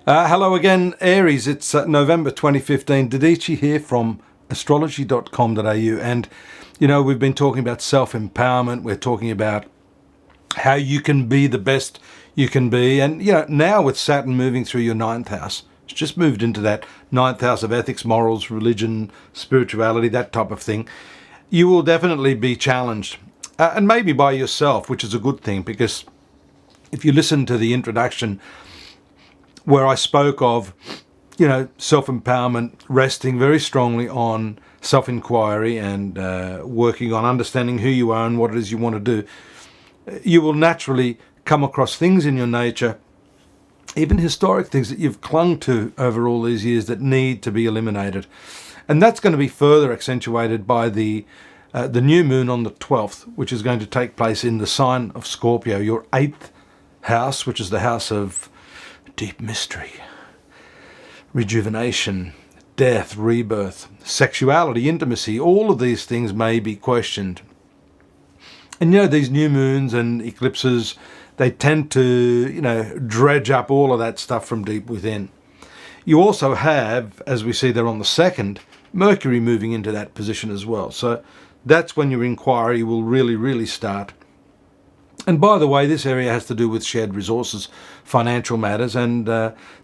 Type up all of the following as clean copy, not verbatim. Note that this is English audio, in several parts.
Hello again, Aries. It's November 2015. Dadhichi here from astrology.com.au. And, we've been talking about self-empowerment. We're talking about how you can be the best you can be. And, now with Saturn moving through your ninth house, it's just moved into that ninth house of ethics, morals, religion, spirituality, that type of thing. You will definitely be challenged. And maybe by yourself, which is a good thing, because if you listen to the introduction where I spoke of, self-empowerment resting very strongly on self-inquiry and working on understanding who you are and what it is you want to do, you will naturally come across things in your nature, even historic things that you've clung to over all these years that need to be eliminated. And that's going to be further accentuated by the new moon on the 12th, which is going to take place in the sign of Scorpio, your 8th house, which is the house of deep mystery, rejuvenation, death, rebirth, sexuality, intimacy. All of these things may be questioned. And these new moons and eclipses, they tend to, dredge up all of that stuff from deep within. You also have, as we see there on the 2nd, Mercury moving into that position as well. So that's when your inquiry will really, really start. And by the way, this area has to do with shared resources, financial matters, and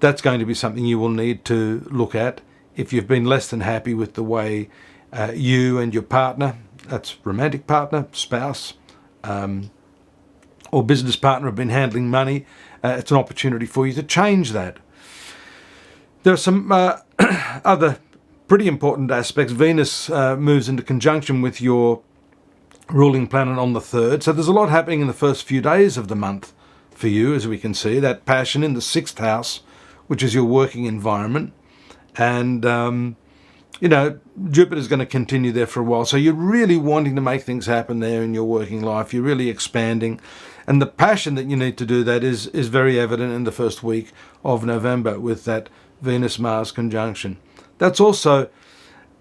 that's going to be something you will need to look at if you've been less than happy with the way you and your partner, that's romantic partner, spouse, or business partner, have been handling money. It's an opportunity for you to change that. There are some other pretty important aspects. Venus moves into conjunction with your ruling planet on the 3rd. So there's a lot happening in the first few days of the month for you, as we can see. That passion in the 6th house, which is your working environment. And, Jupiter's going to continue there for a while. So you're really wanting to make things happen there in your working life. You're really expanding. And the passion that you need to do that is very evident in the first week of November with that Venus-Mars conjunction. That's also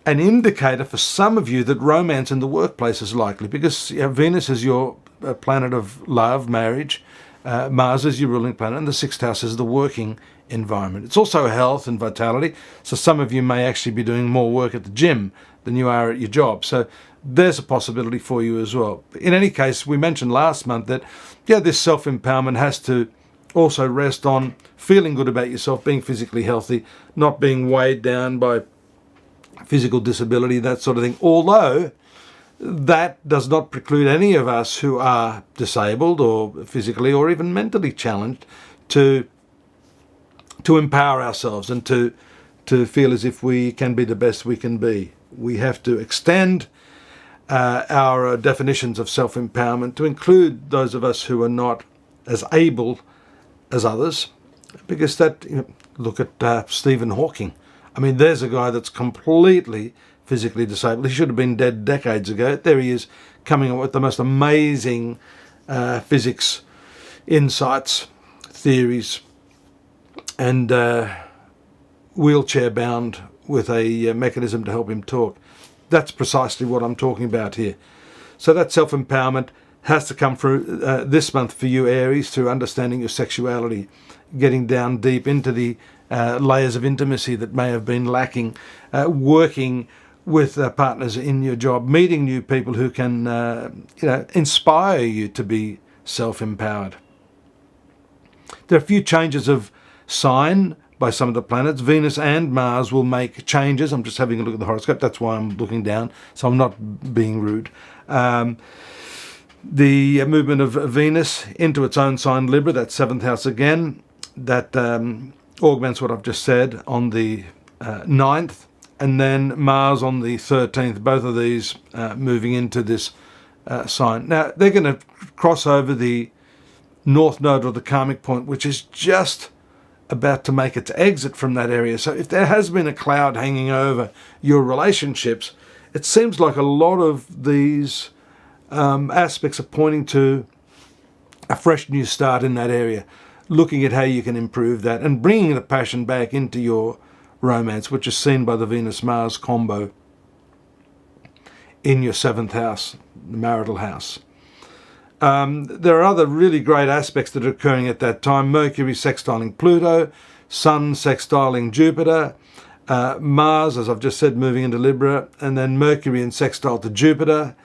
an indicator for some of you that romance in the workplace is likely, because Venus is your planet of love, marriage, Mars is your ruling planet, and the 6th house is the working environment. It's also health and vitality, so some of you may actually be doing more work at the gym than you are at your job. So there's a possibility for you as well. In any case, we mentioned last month that, this self-empowerment has to also rest on feeling good about yourself, being physically healthy, not being weighed down by physical disability, that sort of thing. Although that does not preclude any of us who are disabled or physically or even mentally challenged to empower ourselves and to feel as if we can be the best we can be. We have to extend our definitions of self-empowerment to include those of us who are not as able as others, because that, look at Stephen Hawking. I mean, there's a guy that's completely physically disabled. He should have been dead decades ago. There he is, coming up with the most amazing physics insights, theories, and wheelchair bound with a mechanism to help him talk. That's precisely what I'm talking about here. So that self-empowerment has to come through this month for you, Aries, through understanding your sexuality, getting down deep into the layers of intimacy that may have been lacking, working with partners in your job, meeting new people who can, inspire you to be self-empowered. There are a few changes of sign by some of the planets. Venus and Mars will make changes. I'm just having a look at the horoscope. That's why I'm looking down, so I'm not being rude. The movement of Venus into its own sign, Libra, that 7th house again, that augments what I've just said on the 9th, and then Mars on the 13th, both of these moving into this sign. Now, they're going to cross over the north node of the karmic point, which is just about to make its exit from that area. So if there has been a cloud hanging over your relationships, it seems like a lot of these aspects are pointing to a fresh new start in that area, looking at how you can improve that and bringing the passion back into your romance, which is seen by the Venus-Mars combo in your 7th house, the marital house. There are other really great aspects that are occurring at that time. Mercury sextiling Pluto, Sun sextiling Jupiter, Mars, as I've just said, moving into Libra, and then Mercury in sextile to Jupiter,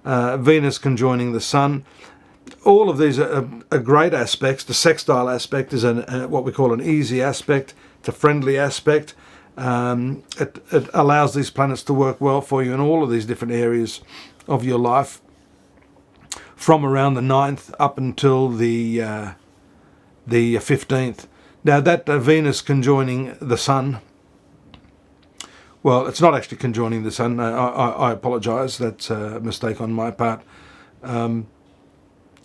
Venus conjoining the Sun. All of these are great aspects. The sextile aspect is what we call an easy aspect. It's a friendly aspect. It allows these planets to work well for you in all of these different areas of your life, from around the 9th up until the 15th. Now that Venus conjoining the Sun, well, it's not actually conjoining the Sun. I apologise. That's a mistake on my part.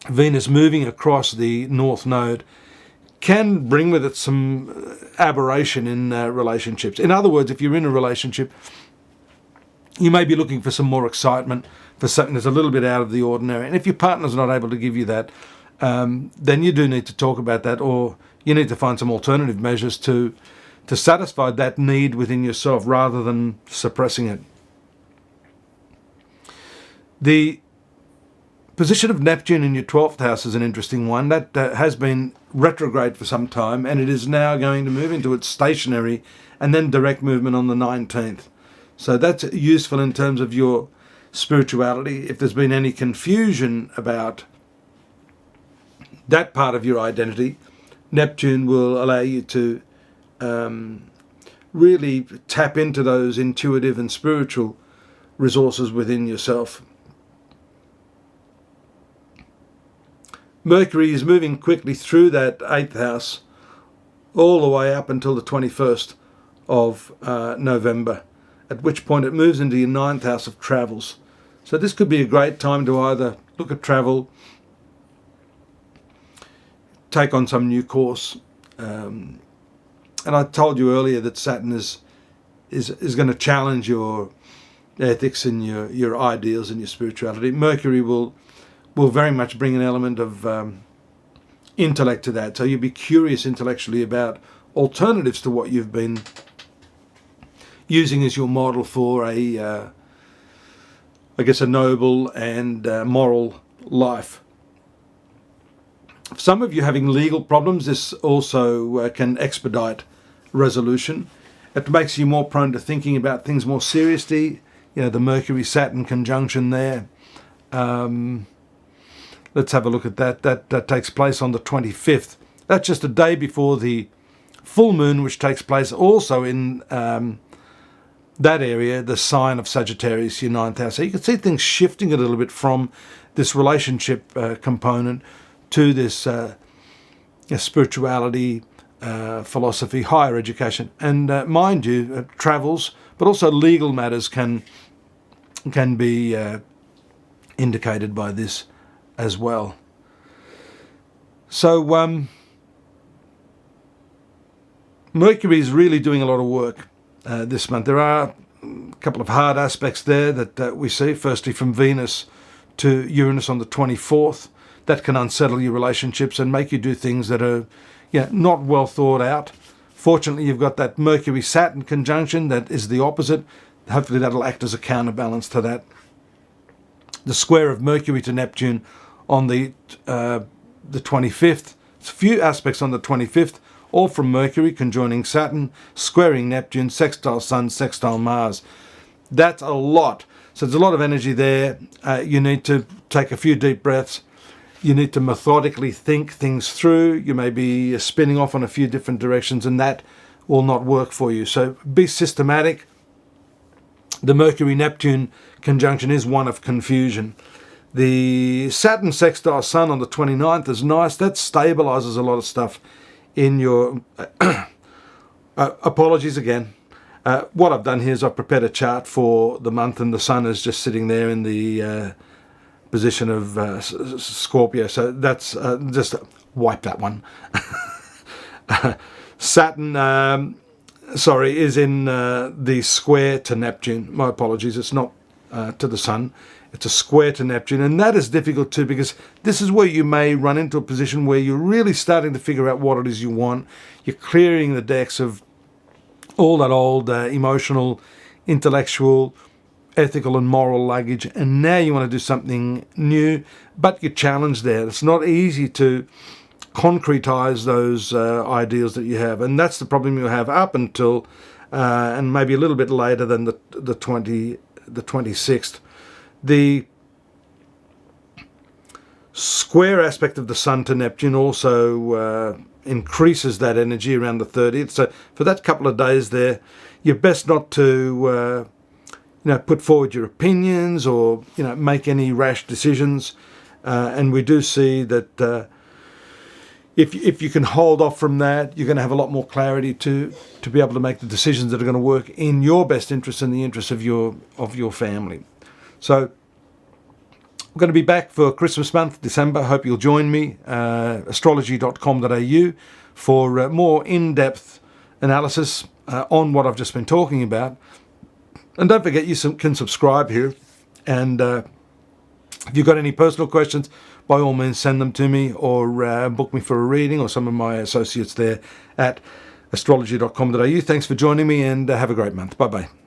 Venus moving across the North Node can bring with it some aberration in relationships. In other words, if you're in a relationship, you may be looking for some more excitement, for something that's a little bit out of the ordinary. And if your partner's not able to give you that, then you do need to talk about that, or you need to find some alternative measures to satisfy that need within yourself rather than suppressing it. The position of Neptune in your 12th house is an interesting one. That has been retrograde for some time, and it is now going to move into its stationary and then direct movement on the 19th. So that's useful in terms of your spirituality. If there's been any confusion about that part of your identity, Neptune will allow you to really tap into those intuitive and spiritual resources within yourself. Mercury is moving quickly through that 8th house all the way up until the 21st of November, at which point it moves into your 9th house of travels. So this could be a great time to either look at travel, take on some new course. And I told you earlier that Saturn is going to challenge your ethics and your ideals and your spirituality. Mercury will very much bring an element of intellect to that. So you'll be curious intellectually about alternatives to what you've been using as your model for a noble and moral life. For some of you having legal problems, this also can expedite resolution. It makes you more prone to thinking about things more seriously. You know, the Mercury-Saturn conjunction there. Let's have a look at that. That takes place on the 25th. That's just a day before the full moon, which takes place also in that area, the sign of Sagittarius, your 9th house. So you can see things shifting a little bit from this relationship component to this spirituality, philosophy, higher education. And mind you, travels, but also legal matters can be indicated by this as well. So Mercury is really doing a lot of work this month. There are a couple of hard aspects there that we see. Firstly, from Venus to Uranus on the 24th. That can unsettle your relationships and make you do things that are not well thought out. Fortunately, you've got that Mercury-Saturn conjunction that is the opposite. Hopefully that'll act as a counterbalance to that. The square of Mercury to Neptune on the 25th. It's a few aspects on the 25th, all from Mercury conjoining Saturn, squaring Neptune, sextile Sun, sextile Mars. That's a lot. So there's a lot of energy there. You need to take a few deep breaths. You need to methodically think things through. You may be spinning off on a few different directions, and that will not work for you. So be systematic. The Mercury-Neptune conjunction is one of confusion. The Saturn sextile Sun on the 29th is nice. That stabilizes a lot of stuff in your... apologies again. What I've done here is I've prepared a chart for the month, and the Sun is just sitting there in the position of Scorpio. So that's just wipe that one. Saturn, is in the square to Neptune. My apologies. It's not to the Sun. It's a square to Neptune, and that is difficult too, because this is where you may run into a position where you're really starting to figure out what it is you want. You're clearing the decks of all that old emotional, intellectual, ethical and moral luggage, and now you want to do something new, but you're challenged there. It's not easy to concretize those ideals that you have. And that's the problem you have up until, and maybe a little bit later than the 26th. The square aspect of the Sun to Neptune also increases that energy around the 30th. So for that couple of days there, you're best not to put forward your opinions or make any rash decisions. And we do see that if you can hold off from that, you're going to have a lot more clarity to be able to make the decisions that are going to work in your best interest and the interest of your family. So I'm going to be back for Christmas month, December. Hope you'll join me, astrology.com.au, for more in-depth analysis on what I've just been talking about. And don't forget, you can subscribe here. And if you've got any personal questions, by all means send them to me, or book me for a reading, or some of my associates there at astrology.com.au. Thanks for joining me, and have a great month. Bye-bye.